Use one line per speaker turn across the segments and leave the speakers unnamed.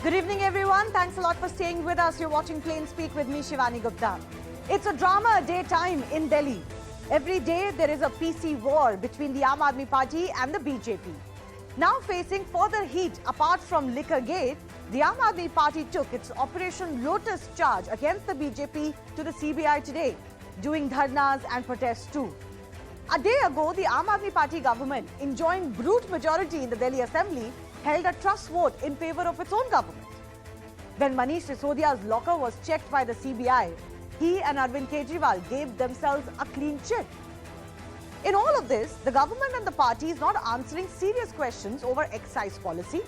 Good evening, everyone. Thanks a lot for staying with us. You're watching Plain Speak with me, Shivani Gupta. It's a drama a day time in Delhi. Every day there is a PC war between the Aam Aadmi Party and the BJP. Now facing further heat apart from liquor gate, the Aam Aadmi Party took its Operation Lotus charge against the BJP to the CBI today, doing dharnas and protests too. A day ago, the Aam Aadmi Party government, enjoying brute majority in the Delhi Assembly, held a trust vote in favour of its own government. When Manish Sisodia's locker was checked by the CBI, he and Arvind Kejriwal gave themselves a clean chit. In all of this, the government and the party is not answering serious questions over excise policy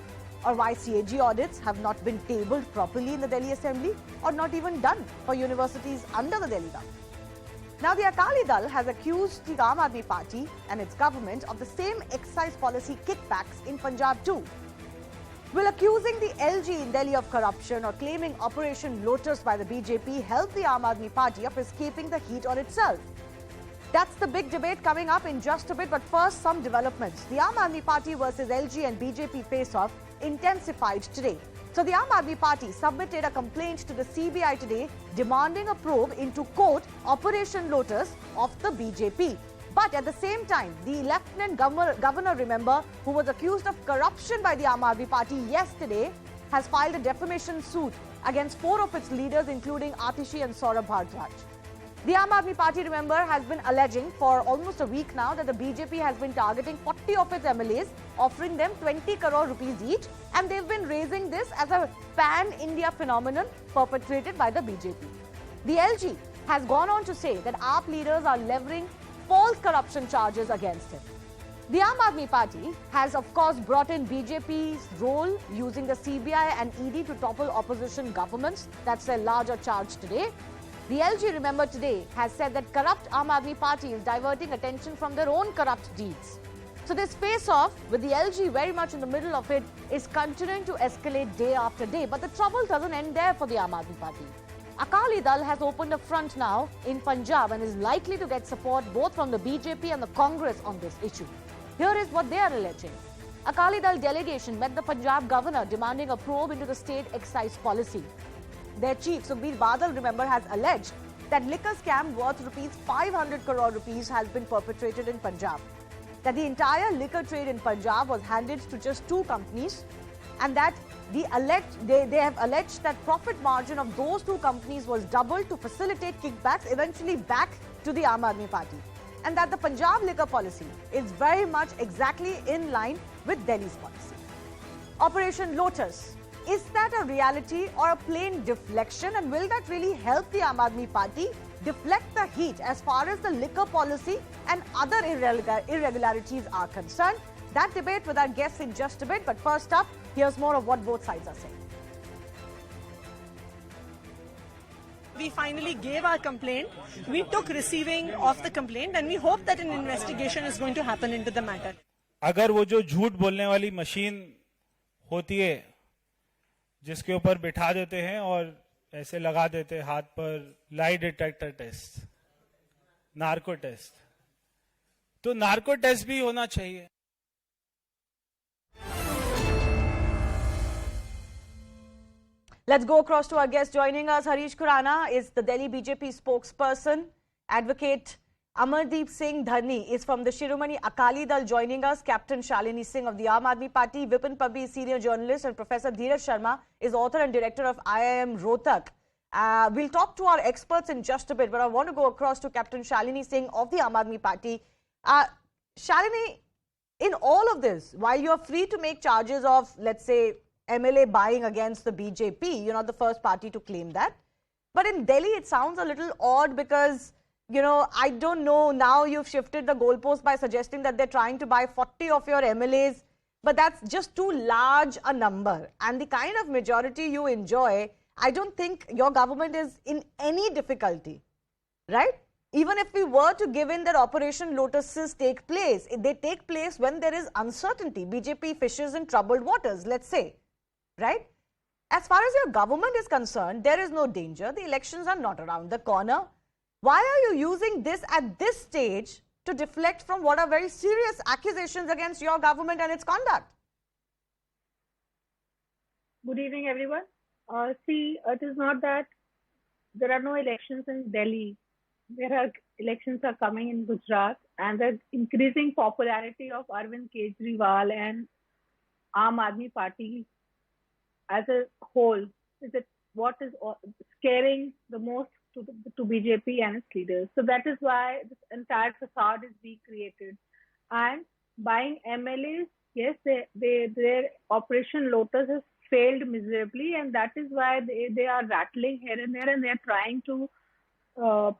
or why CAG audits have not been tabled properly in the Delhi Assembly or not even done for universities under the Delhi government. Now, the Akali Dal has accused the Aam Aadmi Party and its government of the same excise policy kickbacks in Punjab too. Will accusing the LG in Delhi of corruption or claiming Operation Lotus by the BJP help the Aam Aadmi Party of escaping the heat on itself? That's the big debate coming up in just a bit, but first some developments. The Aam Aadmi Party versus LG and BJP face-off intensified today. So the Aam Aadmi Party submitted a complaint to the CBI today demanding a probe into, quote, Operation Lotus of the BJP. But at the same time, the Lieutenant Governor, remember, who was accused of corruption by the Aam Aadmi Party yesterday, has filed a defamation suit against 4 of its leaders, including Atishi and Saurabh Bhardwaj. The Aam Aadmi Party, remember, has been alleging for almost a week now that the BJP has been targeting 40 of its MLAs, offering them 20 crore rupees each, and they've been raising this as a pan-India phenomenon perpetrated by the BJP. The LG has gone on to say that AAP leaders are leveraging false corruption charges against him. The Aam Aadmi Party has, of course, brought in BJP's role using the CBI and ED to topple opposition governments. That's a larger charge today. The LG, remember, today has said that corrupt Aam Aadmi Party is diverting attention from their own corrupt deeds. So this face-off with the LG very much in the middle of it is continuing to escalate day after day. But the trouble doesn't end there for the Aam Aadmi Party. Akali Dal has opened a front now in Punjab and is likely to get support both from the BJP and the Congress on this issue. Here is what they are alleging. Akali Dal delegation met the Punjab governor demanding a probe into the state excise policy. Their chief, Sukhbir Badal, remember, has alleged that liquor scam worth 500 crore rupees has been perpetrated in Punjab. That the entire liquor trade in Punjab was handed to just 2 companies, and that they have alleged that profit margin of those 2 companies was doubled to facilitate kickbacks eventually back to the Aam Aadmi Party. And that the Punjab liquor policy is very much exactly in line with Delhi's policy. Operation Lotus, is that a reality or a plain deflection, and will that really help the Aam Aadmi Party deflect the heat as far as the liquor policy and other irregularities are concerned? That debate with our guests in just a bit, but first up, here's more of what both sides are saying.
We finally gave our complaint. We took receiving of the complaint and we hope that an investigation is going to happen into the matter.
अगर वो जो झूठ बोलने वाली machine होती है जिसके ऊपर बिठा देते हैं और ऐसे लगा देते हैं हाथ पर lie detector test, narco test, तो नार्को टेस्ट भी होना चाहिए.
Let's go across to our guest joining us. Harish Khurana is the Delhi BJP spokesperson. Advocate Amardeep Singh Dharni is from the Shiromani Akali Dal joining us. Captain Shalini Singh of the Aam Aadmi Party. Vipin Pabbi is senior journalist, and Professor Dheeraj Sharma is author and director of IIM Rohtak. We'll talk to our experts in just a bit, but I want to go across to Captain Shalini Singh of the Aam Aadmi Party. Shalini, in all of this, while you're free to make charges of, let's say, MLA buying against the BJP, you're not the first party to claim that. But in Delhi, it sounds a little odd because, you know, I don't know, now you've shifted the goalpost by suggesting that they're trying to buy 40 of your MLAs, but that's just too large a number. And the kind of majority you enjoy, I don't think your government is in any difficulty, right? Even if we were to give in that Operation Lotuses take place, they take place when there is uncertainty. BJP fishes in troubled waters, let's say. Right? As far as your government is concerned, there is no danger. The elections are not around the corner. Why are you using this at this stage to deflect from what are very serious accusations against your government and its conduct?
Good evening, everyone. See, it is not that there are no elections in Delhi. There are elections are coming in Gujarat, and the increasing popularity of Arvind Kejriwal and Aam Aadmi Party as a whole is it what is scaring the most to BJP and its leaders. So that is why this entire facade is being created. And buying MLAs, yes, their Operation Lotus has failed miserably, and that is why they are rattling here and there, and they are trying to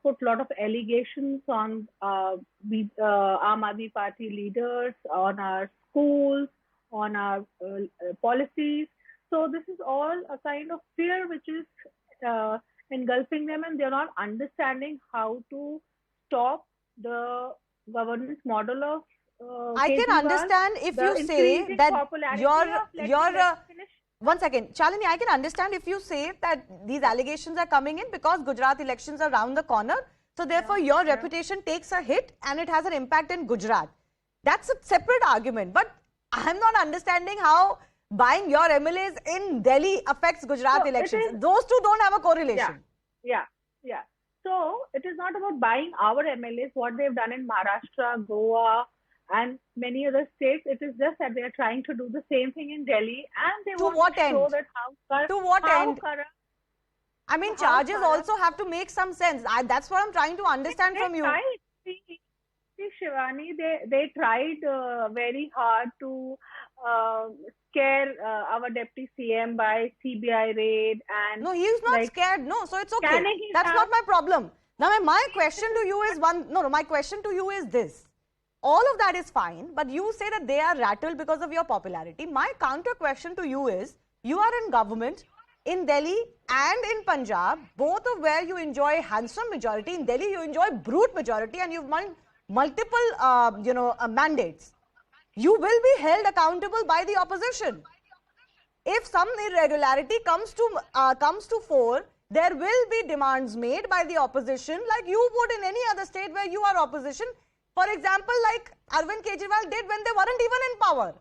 put a lot of allegations on Aam Aadmi Party leaders, on our schools, on our policies. So this is all a kind of fear which is engulfing them, and they're not understanding how to stop the governance model of
I can
Kejriwal,
understand if
the
you say
increasing
that
popularity
your
of- let's finish.
one second, Shalini, I can understand if you say that these allegations are coming in because Gujarat elections are around the corner. So therefore, your reputation takes a hit and it has an impact in Gujarat. That's a separate argument. But I'm not understanding how buying your MLAs in Delhi affects Gujarat
So it
elections.
is-
Those two don't have a correlation.
Yeah. So it is not about buying our MLAs, what they've done in Maharashtra, Goa, and many other states. It is just that they are trying to do the same thing in Delhi, and they
To
want
what
to show
end?
that
To what end?
corrupt.
I mean,
How
charges
corrupt-
also have to make some sense. That's what I'm trying to understand from you.
Right. See, Shivani, they tried very hard to scare our deputy CM by CBI raid, and
No, he's not
like,
scared. No, so it's okay.
Can he
That's
have-
not my problem. Now, my question to you is my question to you is this. All of that is fine, but you say that they are rattled because of your popularity. My counter question to you is, you are in government in Delhi and in Punjab, both of where you enjoy handsome majority. In Delhi, you enjoy brute majority, and you've won multiple, mandates. You will be held accountable by the opposition. If some irregularity comes to fore, there will be demands made by the opposition, like you would in any other state where you are opposition. For example, like Arvind Kejriwal did when they weren't even in power,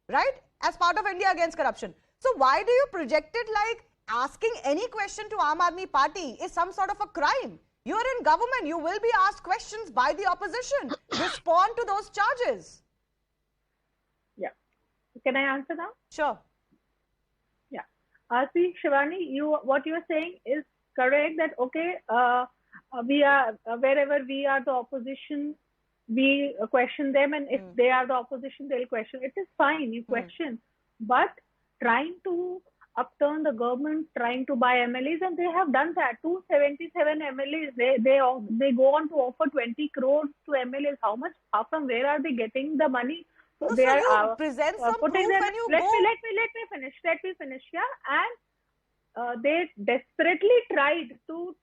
right? As part of India Against Corruption. So why do you project it like asking any question to Aam Aadmi Party is some sort of a crime? You are in government. You will be asked questions by the opposition. Respond to those charges.
Yeah. Can I answer now?
Sure.
Yeah. See, Shivani, what you are saying is correct. That okay, we are wherever we are the opposition, we question them, and if they are the opposition, they'll question. It is fine, you question, but trying to upturn the government, trying to buy MLAs, and they have done that. 277 MLAs. They go on to offer 20 crores to MLAs. How from where are they getting the money?
No,
They
so
are
you present some proof
putting them.
when you
Let
go.
me finish. Let me finish. Yeah, and they desperately tried to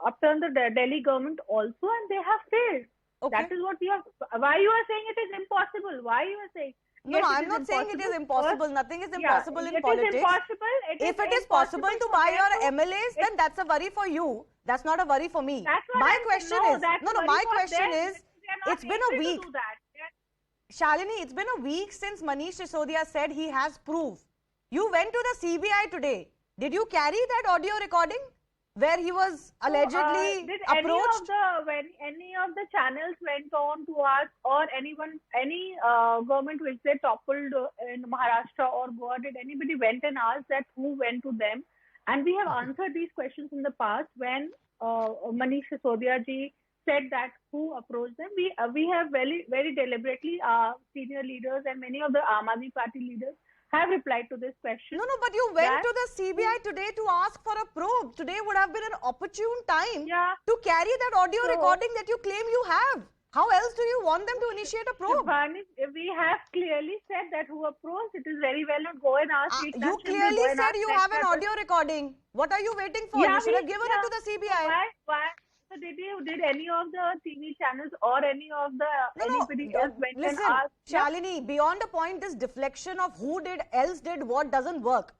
upturn the Delhi government also, and they have failed.
Okay.
That is what you are. Why you are saying it is impossible? Why you are saying?
No,
Yes,
no,
it
I'm
is
not saying it is impossible. Nothing is impossible in
it
politics.
Is impossible.
If it is possible to buy your MLAs, then that's a worry for you. That's not a worry for me.
That's what
My
I'm-
question
no,
is,
that's
no,
worry
my
for
question
them.
is,
They are not
it's been a
able to
week.
do that.
Shalini, it's been a week since Manish Sisodia said he has proof. You went to the CBI today. Did you carry that audio recording where he was allegedly
Did
approached?
any of the channels went on to ask, or any government which they toppled in Maharashtra or Goa, did anybody went and asked that who went to them? And we have answered these questions in the past when Manish Sisodia ji said that who approached them. We have very, very deliberately senior leaders and many of the Aam Aadmi Party leaders have replied to this question.
No, but you went
that-
to the CBI today to ask for a probe. Today would have been an opportune time
Yeah.
to carry that audio
So-
recording that you claim you have. How else do you want them to initiate a probe?
Shivani, we have clearly said that who approached. It is very well not go and ask. Eknath
You
Shinde,
clearly
go and
said
ask
you
them
have an
that-
audio recording. What are you waiting for?
Yeah,
You should have given it
yeah.
to the CBI.
Why? So did any of the TV channels or any of the anybody else went
Listen,
and asked? Yeah.
Shalini, beyond a point, this deflection of who else did what doesn't work.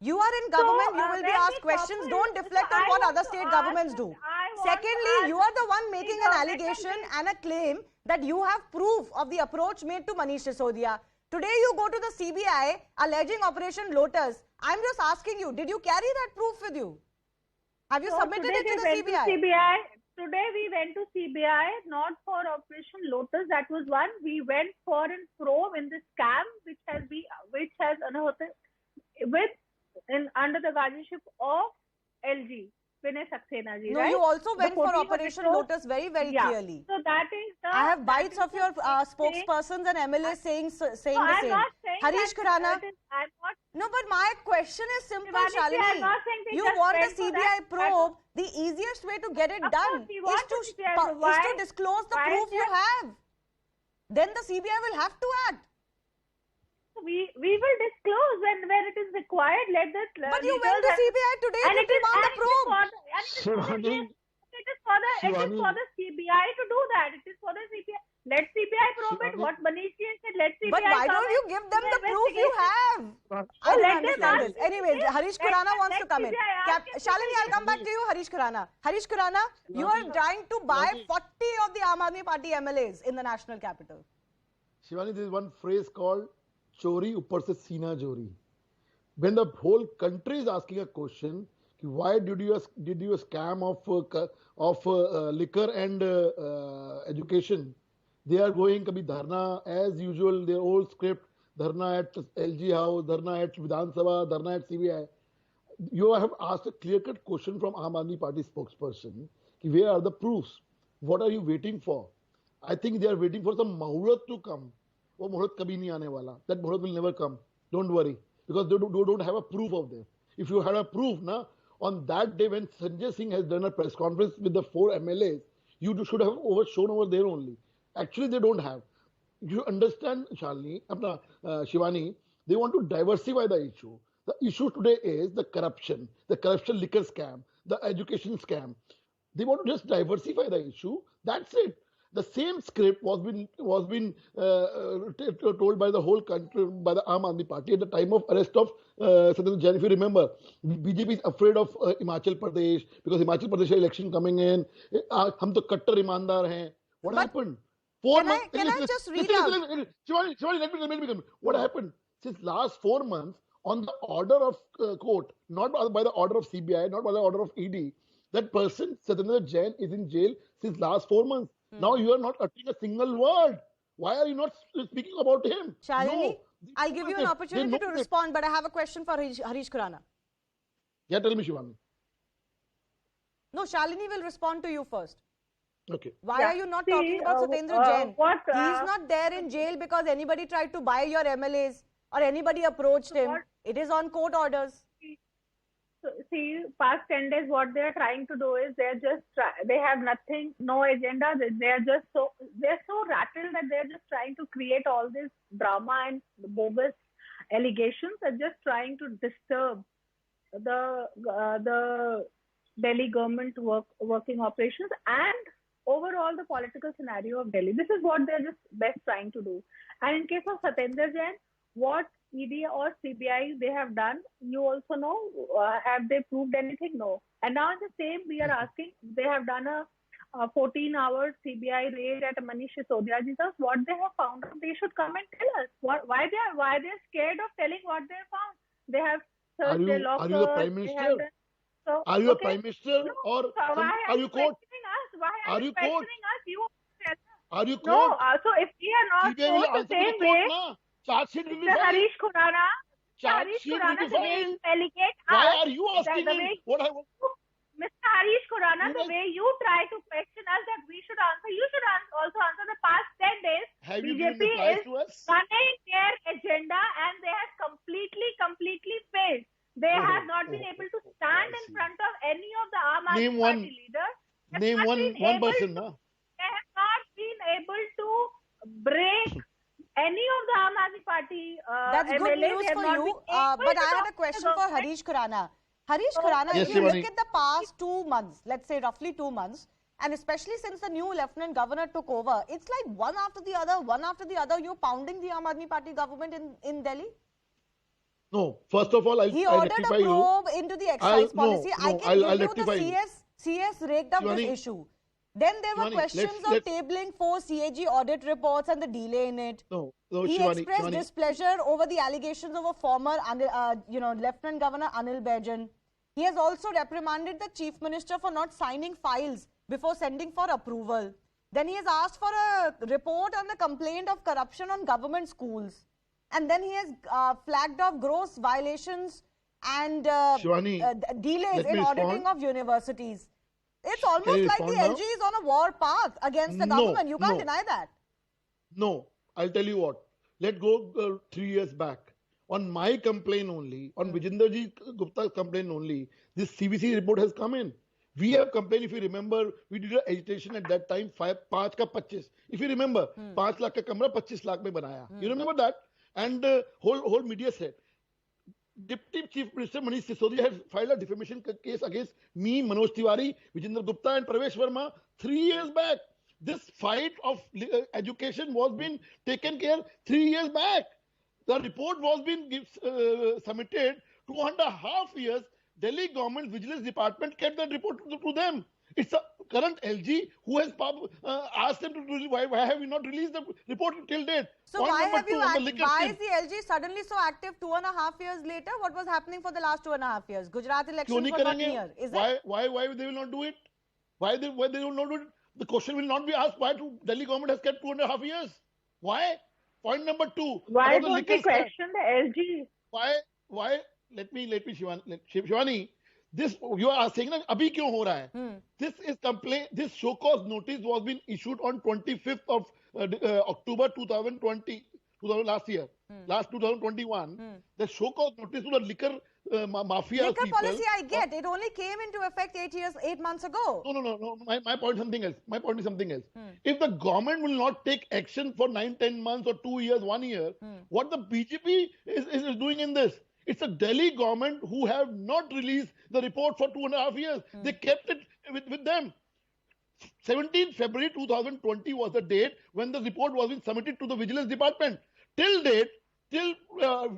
You are in government, you will be
when
asked
we
questions.
toppled-
Don't deflect
so
on
I
what
want
other
to
state
ask
governments
that-
do.
I want to
Secondly,
ask
you are the one making an
government
allegation
and
and a claim that you have proof of the approach made to Manish Sisodia. Today you go to the CBI alleging Operation Lotus. I'm just asking you, did you carry that proof with you? Have you submitted it to the CBI?
Today we went to CBI not for Operation Lotus. That was one. We went for a probe in this scam which has under the guardianship of LG.
No, right? You also went for Operation Lotus very clearly.
So that is the...
I have bites of your spokespersons and MLAs saying the same.
I'm not saying
Harish Khurana. No, but my question is simple, Shalini. You want a CBI probe. The easiest way to get it done is to disclose the proof you have. Then the CBI will have to act.
We will disclose when it is required.
But you went to CBI today to demand the probe.
It is for the CBI to do that. It is for the CBI. Let CBI probe it. What Manish said, let CBI.
But why don't you give them the proof you have? I don't understand this. Anyway, Harish Khurana wants to come in. Shalini, I'll come back to you, Harish Khurana. Harish Khurana, you are trying to buy 40 of the Aam Aadmi Party MLAs in the national capital.
Shivani, there is one phrase called Chori upar se Sina Jori. When the whole country is asking a question, why did you scam of liquor and education? They are going kabhi dharna as usual, their old script, dharna at LG House, dharna at Vidhan Sabha, dharna at CBI. You have asked a clear-cut question from Aam Aadmi Party spokesperson. Where are the proofs? What are you waiting for? I think they are waiting for some Muhurat to come. वो मुहूर्त कभी नहीं आने वाला. That muhurat will never come. Don't worry, because they don't have a proof of that. If you had a proof, on that day when Sanjay Singh has done a press conference with the 4 MLAs, you should have shown over there only. Actually, they don't have. You understand, Shalini, Shivani, they want to diversify the issue. The issue today is the corruption liquor scam, the education scam. They want to just diversify the issue. That's it. The same script was been told by the whole country, by the Aam Aadmi Party at the time of arrest of Satendra Jain. If you remember, BJP is afraid of Himachal Pradesh because Himachal Pradesh election coming in. हम तो कट्टर ईमानदार हैं. What happened? 4 months.
Can I just read out?
Shivani, let me come. What happened? Since last 4 months, on the order of court, not by the order of CBI, not by the order of ED, that person, Satendra Jain, is in jail since last 4 months. Now you are not uttering a single word. Why are you not speaking about him?
Shalini, I'll give you an opportunity to respond, but I have a question for Harish Khurana.
Yeah, tell me, Shivani.
No, Shalini will respond to you first.
Okay.
Why are you not talking about Satendra Jain? He's not there in jail because anybody tried to buy your MLAs or anybody approached him. It is on court orders.
See, past 10 days, what they are trying to do is they have nothing, no agenda. They're so rattled that they're just trying to create all this drama and bogus allegations. They're just trying to disturb the Delhi government working operations and overall the political scenario of Delhi. This is what they're just best trying to do. And in case of Satendra Jain, what ED or CBI they have done, you also know, have they proved anything? No. And now in the same, we are asking, they have done a 14-hour CBI raid at Manish Sisodia's house. What they have found, they should come and tell us. Why they're scared of telling what they found? They have searched their lockers.
Are you the Prime Minister? Are you a Prime Minister or are you court?
Why are you questioning us? You
are you court?
No. So if we are not the same way, Mr. Harish Khurana, the way you delegate us.
Why are you asking me what I want?
Mr. Harish Khurana, the way you try to question us that we should answer, you should also answer. The past 10 days, BJP is running their agenda and they have completely failed. They have not been able to stand in front of any of the Aam Aadmi Party leaders.
Name one person.
They have not been able to break any of the Aam Aadmi Party
That's
MLAs.
good news for you. But I had a question for Harish Khurana. Harish Khurana,
yes,
if you look at the past 2 months, let's say roughly 2 months, and especially since the new Lieutenant Governor took over, it's like one after the other, you're pounding the Aam Aadmi Party government in Delhi?
No, first of all,
he ordered a probe into the excise policy. I can give you the CS raked up this issue. Then there were
Shivani,
questions of tabling 4 CAG audit reports and the delay in it.
no,
He
Shivani,
expressed displeasure over the allegations of a former, Lieutenant Governor Anil Baijan. He has also reprimanded the Chief Minister for not signing files before sending for approval. Then he has asked for a report on the complaint of corruption on government schools. And then he has flagged off gross violations and delays in auditing of universities. It's almost like the LG is on a war path against the government. You can't deny that.
No, I'll tell you what. Let's go 3 years back. On my complaint only, on Vijinderji Gupta's complaint only, this CBC report has come in. We have complained, if you remember, we did an agitation at that time, 5 ka 25. If you remember, 5 lakh ka kamra 25 lakh mein banaya. You remember that? And whole media said, Deputy Chief Minister Manish Sisodia has filed a defamation case against me, Manoj Tiwari, Vijender Gupta and Pravesh Verma 3 years back. This fight of education was being taken care 3 years back. The report was being submitted 2.5 years. Delhi government vigilance department kept that report to them. It's the current LG who has asked them to do. Why have you not released the report till date?
So why is the LG suddenly so active 2.5 years later? What was happening for the last 2.5 years? Gujarat elections were not near. Is it?
Why they will not do it? Why they will not do it? The question will not be asked why Delhi government has kept 2.5 years. Why? Point number 2.
Why don't they question the LG?
Why? Let me Shivani, this you are saying that abhi kyun ho raha hai? This is complaint. This show cause notice was been issued on 25th of October 2020, last year, last 2021. The show cause notice to the liquor mafia.
Liquor policy, I get. It only came into effect 8 months ago.
No. My point is something else. My point is something else. If the government will not take action for 9-10 months or 2 years, 1 year, what the BJP is doing in this? It's a Delhi government who have not released the report for 2.5 years. They kept it with them. 17th February 2020 was the date when the report was being submitted to the Vigilance Department. Till date, till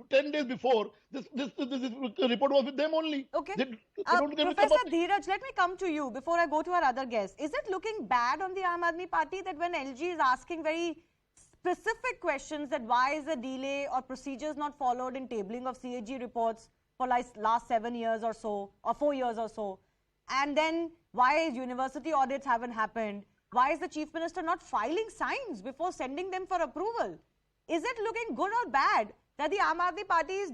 10 days before, this report was with them only.
Okay. Professor Dheeraj, let me come to you before I go to our other guests. Is it looking bad on the Aam Aadmi Party that when LG is asking very specific questions that why is the delay or procedures not followed in tabling of CAG reports for like last 7 years or so, or 4 years or so, and then why university audits haven't happened, why is the Chief Minister not filing signs before sending them for approval? Is it looking good or bad that the Aam Aadmi Party's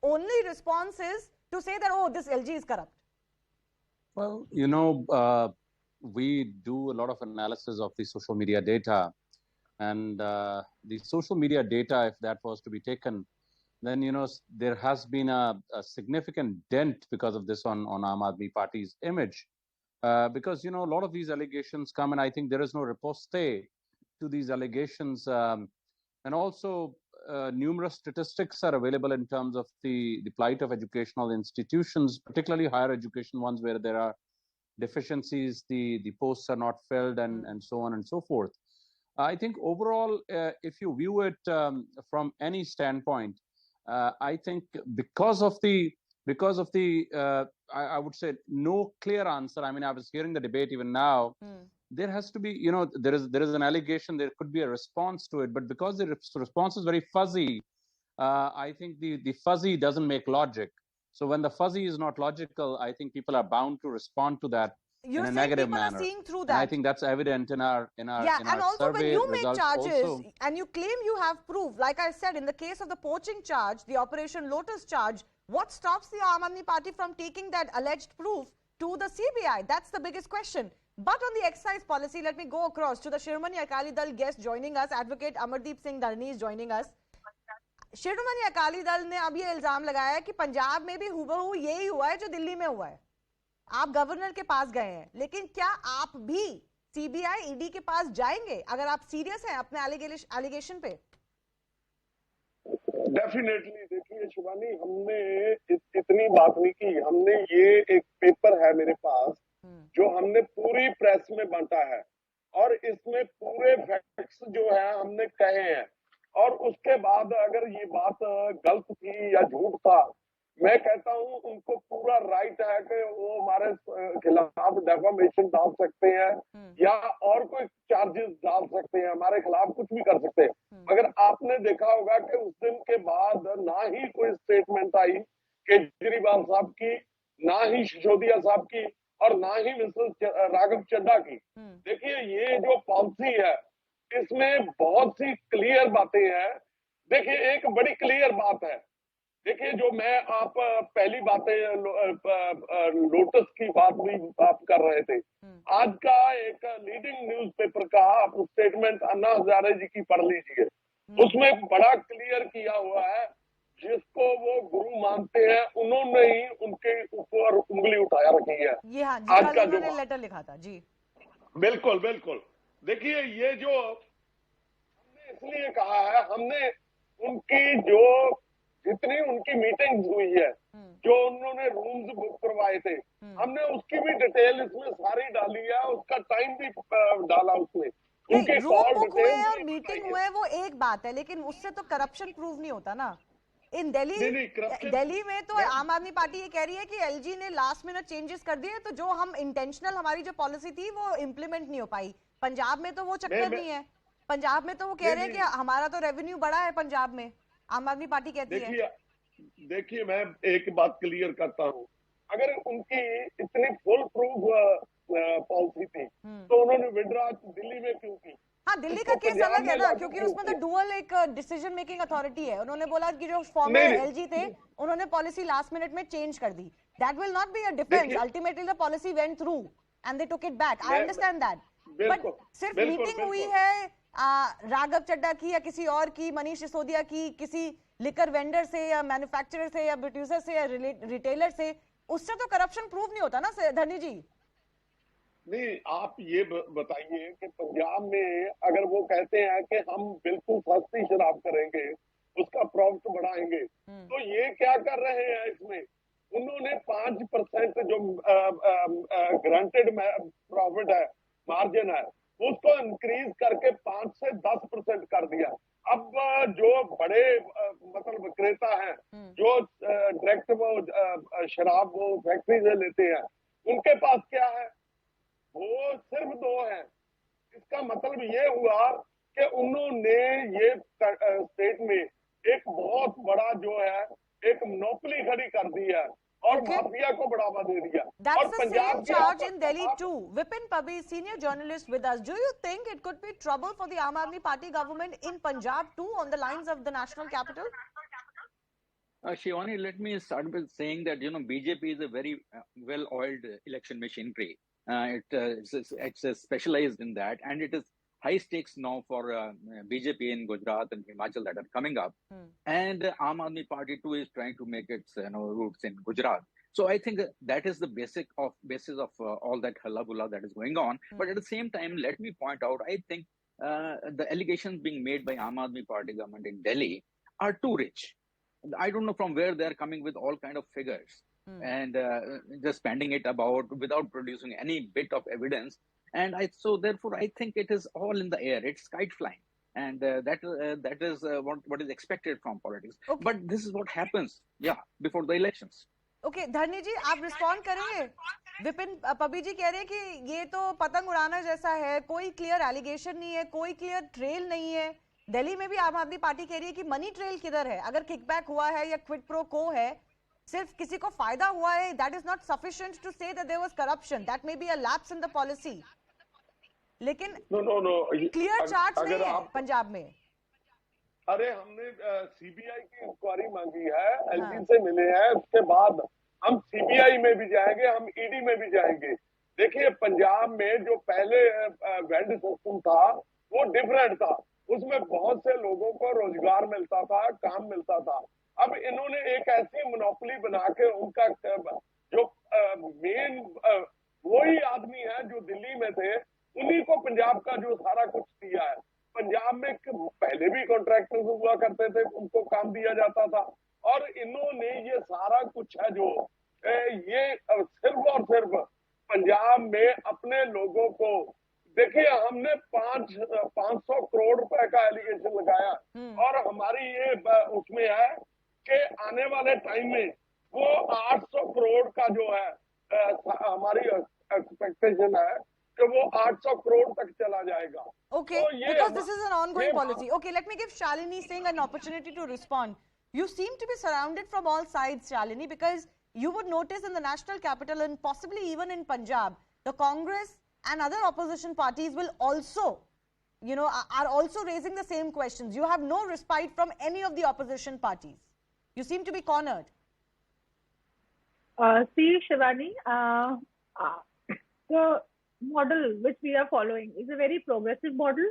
only response is to say that, oh, this LG is corrupt?
Well, we do a lot of analysis of the social media data. And the social media data, if that was to be taken, then, there has been a significant dent because of this on Aam Aadmi Party's image. Because, a lot of these allegations come, and I think there is no riposte to these allegations. And also, numerous statistics are available in terms of the plight of educational institutions, particularly higher education ones where there are deficiencies, the posts are not filled, and so on and so forth. I think overall, if you view it from any standpoint, I think because of the I would say no clear answer. I mean, I was hearing the debate even now. There has to be, there is an allegation. There could be a response to it, but because the response is very fuzzy, I think the fuzzy doesn't make logic. So when the fuzzy is not logical, I think people are bound to respond to that.
You're
in a negative
people
manner.
Are seeing through that.
And I think that's evident in our
and also
survey
when you make charges
also.
And you claim you have proof, like I said, in the case of the poaching charge, the Operation Lotus charge, what stops the Aam Aadmi Party from taking that alleged proof to the CBI? That's the biggest question. But on the excise policy, let me go across to the Shiromani Akali Dal guest joining us. Advocate Amardeep Singh Dharni is joining us. Shiromani Akali Dal ने अब ये इल्जाम लगाया है कि पंजाब में भी हुबहू यही हुआ है जो दिल्ली में हुआ है. आप गवर्नर के पास गए हैं, लेकिन क्या आप भी सीबीआई ईडी के पास जाएंगे अगर आप सीरियस हैं अपने एलिगेशन पे?
डेफिनेटली. देखिए शिवानी, हमने इतनी बात नहीं की. हमने ये एक पेपर है मेरे पास जो हमने पूरी प्रेस में बांटा है और इसमें पूरे फैक्ट्स जो है हमने कहे हैं. और उसके बाद अगर ये बात गलत थी या झूठ था, मैं कहता हूं उनको पूरा राइट है कि वो हमारे खिलाफ डेफामेशन डाल सकते हैं या और कोई चार्जेस डाल सकते हैं, हमारे खिलाफ कुछ भी कर सकते हैं। मगर आपने देखा होगा कि उस दिन के बाद ना ही कोई स्टेटमेंट आई केजरीवाल साहब की, ना ही सिसोदिया साहब की, और ना ही मिस्टर राघव चड्ढा की। देखिए ये जो पॉलिसी है इसमें बहुत सी क्लियर बातें हैं। देखिए एक बड़ी क्लियर बात है, देखिए जो मैं आप पहली बातें लोटस की बात भी आप कर रहे थे, आज का एक लीडिंग न्यूज़पेपर का आप स्टेटमेंट अन्ना हजारे जी की पढ़ लीजिए, उसमें बड़ा क्लियर किया हुआ है, जिसको वो गुरु मानते हैं उन्होंने ही उनके ऊपर उंगली उठाया रखी है।
ये हाँ जी,
आज का
कल
जो
उन्होंने लेटर लिखा था जी।
बिल्कुल बिल्कुल। देखिए ये जो हमने इसलिए कहा है, हमने उनकी जो जितनी उनकी मीटिंग्स हुई है, जो उन्होंने रूम्स बुक करवाए थे, हमने उसकी भी डिटेल इसमें सारी डाली है, उसका टाइम भी डाला उसमें। उनके
रूम
कॉल
बुक हुए और
डिटेल
मीटिंग हुए वो एक बात है, लेकिन उससे तो करप्शन प्रूव नहीं होता ना। इन दिल्ली में तो आम आदमी पार्टी ये कह रही है कि एलजी ने लास्ट मिनट चेंजेस कर दिए, तो जो हम इंटेंशनल हमारी जो पॉलिसी थी वो इम्प्लीमेंट नहीं हो पाई। पंजाब में तो वो चक्कर नहीं है, पंजाब में तो वो कह रहे हैं कि हमारा तो रेवेन्यू बढ़ा है पंजाब में, आम आदमी पार्टी कहती है।
देखिए मैं एक बात क्लियर करता हूँ, अगर उनकी इतनी फुल प्रूफ पॉलिसी थी तो उन्होंने विड्रॉ दिल्ली में क्यों की?
हाँ, दिल्ली का केस अलग है ना, क्योंकि उसमें तो डुअल एक डिसीजन मेकिंग अथॉरिटी है। उन्होंने बोला कि जो फॉर्मर एलजी थे उन्होंने पॉलिसी लास्ट मिनट में चेंज कर दी। That will not be a defence, ultimately the policy went through and they took it back. I understand that, but सिर्फ मीटिंग हुई है राघव चड्ढा की या किसी और की, मनीष सिसोदिया की, किसी लिकर वेंडर से या मैन्युफैक्चरर से या प्रोड्यूसर से या रिटेलर से, उससे तो करप्शन प्रूव नहीं होता ना धनी जी।
नहीं, आप ये बताइए कि पंजाब में अगर वो कहते हैं कि हम बिल्कुल सस्ती शराब करेंगे, उसका प्रॉफिट बढ़ाएंगे, तो ये क्या कर रहे हैं इसमें? उन्होंने 5% जो ग्रांटेड प्रॉफिट है, मार्जिन है, उसको इंक्रीज करके 5 से 10% कर दिया। अब जो बड़े मतलब विक्रेता हैं, जो डायरेक्ट वो शराब वो फैक्ट्री से लेते हैं, उनके पास क्या है? वो सिर्फ 2 है। इसका मतलब ये हुआ कि उन्होंने ये स्टेट में एक बहुत बड़ा जो है एक मोनोपोली खड़ी कर दी है और माफिया को बढ़ावा दे दिया।
That's the same charge in Delhi too. Vipin Pabi, senior journalist with us. Do you think it could be trouble for the Aam Aadmi Party government in Punjab too, on the lines of the national capital?
Shivani, let me start with saying that BJP is a very well-oiled election machinery. It's specialized in that, and it is high stakes now for BJP in Gujarat and Himachal that are coming up, and Aam Aadmi Party too is trying to make its roots in Gujarat. So I think that is the basis of all that hullabulla that is going on. But at the same time, let me point out, I think the allegations being made by Aam Aadmi Party government in Delhi are too rich. I don't know from where they are coming with all kind of figures and just spending it about without producing any bit of evidence. And so therefore, I think it is all in the air. It's kite flying. And that is what is expected from politics. Okay. But this is what happens, before the elections.
Okay, धरनी जी आप respond करेंगे? विपिन पबी जी कह रहे हैं कि ये तो पतंग उड़ाना जैसा है, कोई क्लियर एलिगेशन नहीं है, कोई क्लियर ट्रेल नहीं है। दिल्ली में भी आम आदमी पार्टी कह रही है कि मनी ट्रेल किधर है? अगर किकबैक हुआ है या क्विड प्रो को है, सिर्फ किसी को फायदा हुआ है, that is not sufficient to say that there was corruption, that may be a lapse in the policy. लेकिन क्लियर चार्ज नहीं है पंजाब में।
अरे हमने सीबीआई की इंक्वायरी मांगी है, एलजी से मिले हैं, उसके बाद हम सीबीआई में भी जाएंगे, हम ईडी में भी जाएंगे। देखिए पंजाब में जो पहले वेंड सिस्टम था वो डिफरेंट था, उसमें बहुत से लोगों को रोजगार मिलता था, काम मिलता था। अब इन्होंने एक ऐसी मोनोपोली बना के उनका जो मेन वही आदमी है जो दिल्ली में थे, उन्हीं को पंजाब का जो सारा कुछ दिया है। पंजाब में पहले भी कॉन्ट्रैक्टर्स हुआ करते थे, उनको काम दिया जाता था, और इन्होंने ये सारा कुछ है जो ये सिर्फ और सिर्फ पंजाब में अपने लोगों को, देखिए हमने 500 करोड़ रुपए का एलिगेशन लगाया और हमारी ये उसमें है कि आने वाले टाइम में वो 800 करोड़ का जो है हमारी एक्सपेक्टेशन है कि वो 800 करोड़ तक चला जाएगा.
Okay, because this is an ongoing policy. Okay, let me give Shalini Singh an opportunity to respond. You seem to be surrounded from all sides, Shalini, because you would notice in the national capital and possibly even in Punjab, the Congress and other opposition parties will also, you know, are also raising the same questions. You have no respite from any of the opposition parties. You seem to be cornered.
See, Shivani, the model which we are following is a very progressive model,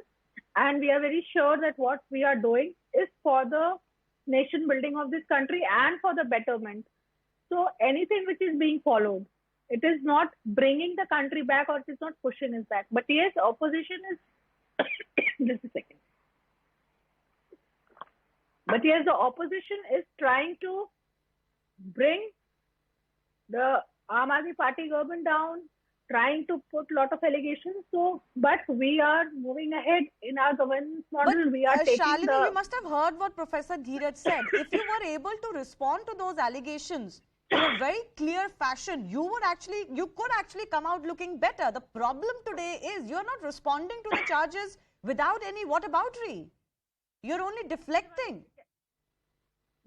and we are very sure that what we are doing is for the nation building of this country and for the betterment. So anything which is being followed, it is not bringing the country back or it is not pushing us back. But yes, opposition is just a second. But yes, the opposition is trying to bring the Aam Aadmi Party government down, trying to put a lot of allegations. So, but we are moving ahead in our governance model.
But,
we are taking
Shalini, you must have heard what Professor Dheeraj said. If you were able to respond to those allegations in a very clear fashion, you could actually come out looking better. The problem today is you're not responding to the charges without any whataboutery. You're only deflecting.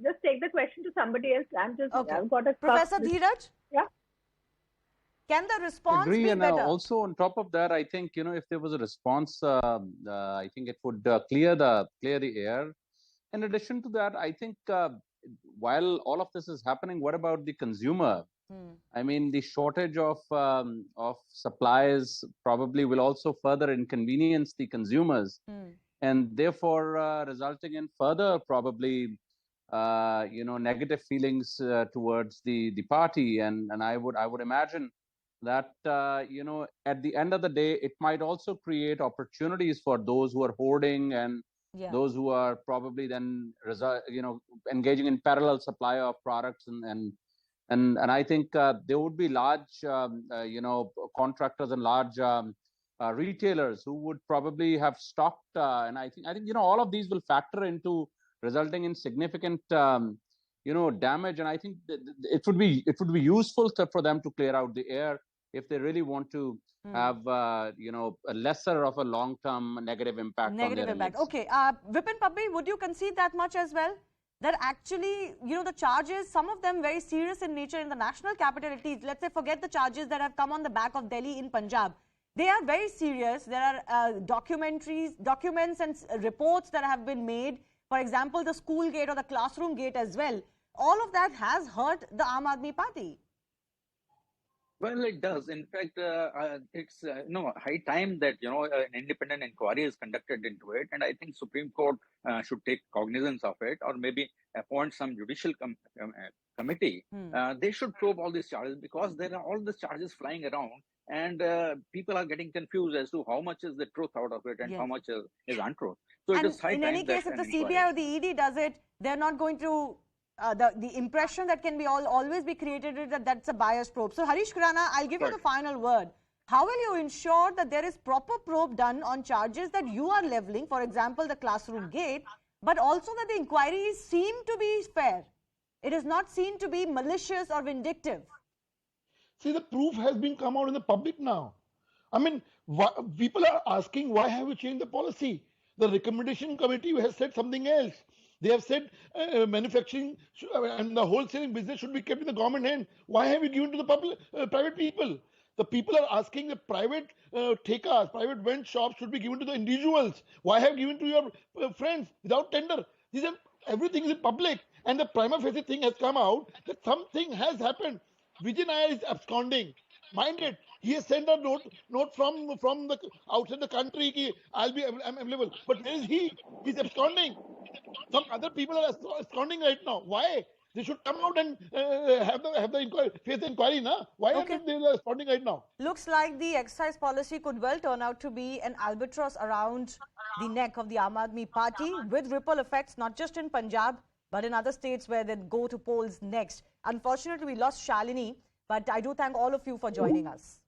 Just take the question to somebody else.
Okay.
I've got a
Professor Dheeraj?
Yeah.
Can the response
agree,
be
and
better?
Also on top of that, I think, you know, if there was a response, I think it would clear the air. In addition to that, I think while all of this is happening, what about the consumer? I mean, the shortage of supplies probably will also further inconvenience the consumers, and therefore resulting in further probably you know, negative feelings towards the party. And I would imagine that you know, at the end of the day, it might also create opportunities for those who are hoarding and those who are probably then you know, engaging in parallel supply of products, and I think there would be large you know, contractors and large retailers who would probably have stocked, and I think you know, all of these will factor into resulting in significant you know, damage. And I think it would be useful for them to clear out the air if they really want to have you know, a lesser of a long-term negative impact.
Okay, Vipin Pabbi, would you concede that much as well? That actually, you know, the charges, some of them very serious in nature in the national capital, at least, let's say, forget the charges that have come on the back of Delhi in Punjab. They are very serious. There are documents and reports that have been made. For example, the school gate or the classroom gate as well. All of that has hurt the Aam Aadmi Party.
Well, it does. In fact, it's no high time that, you know, an independent inquiry is conducted into it, and I think Supreme Court should take cognizance of it, or maybe appoint some judicial committee. They should probe all these charges, because there are all these charges flying around, and people are getting confused as to how much is the truth out of it and how much is untruth. So
and
it is high
in
time
any case,
that
if the CBI or the ED does it, they're not going to. The impression that can be always be created is that that's a bias probe. So Harish Khurana, I'll give you the final word. How will you ensure that there is proper probe done on charges that you are leveling, for example, the classroom gate, but also that the inquiries seem to be fair? It is not seen to be malicious or vindictive.
See, the proof has been come out in the public now. I mean, people are asking, why have you changed the policy? The recommendation committee has said something else. They have said manufacturing and the wholesaling business should be kept in the government hand. Why have you given to the private people? The people are asking the private thekas, private vend shops should be given to the individuals. Why have given to your friends without tender? Everything is in public, and the prima facie thing has come out that something has happened. Vijay Nair is absconding. Mind it, he has sent a note from the outside the country. I'm available, but where is he? He's absconding. Some other people are absconding right now. Why? They should come out and have the inquiry, face the inquiry, na? Why are they absconding right now?
Looks like the excise policy could well turn out to be an albatross around the neck of the Aam Aadmi Party, with ripple effects not just in Punjab but in other states where they go to polls next. Unfortunately, we lost Shalini, but I do thank all of you for joining us.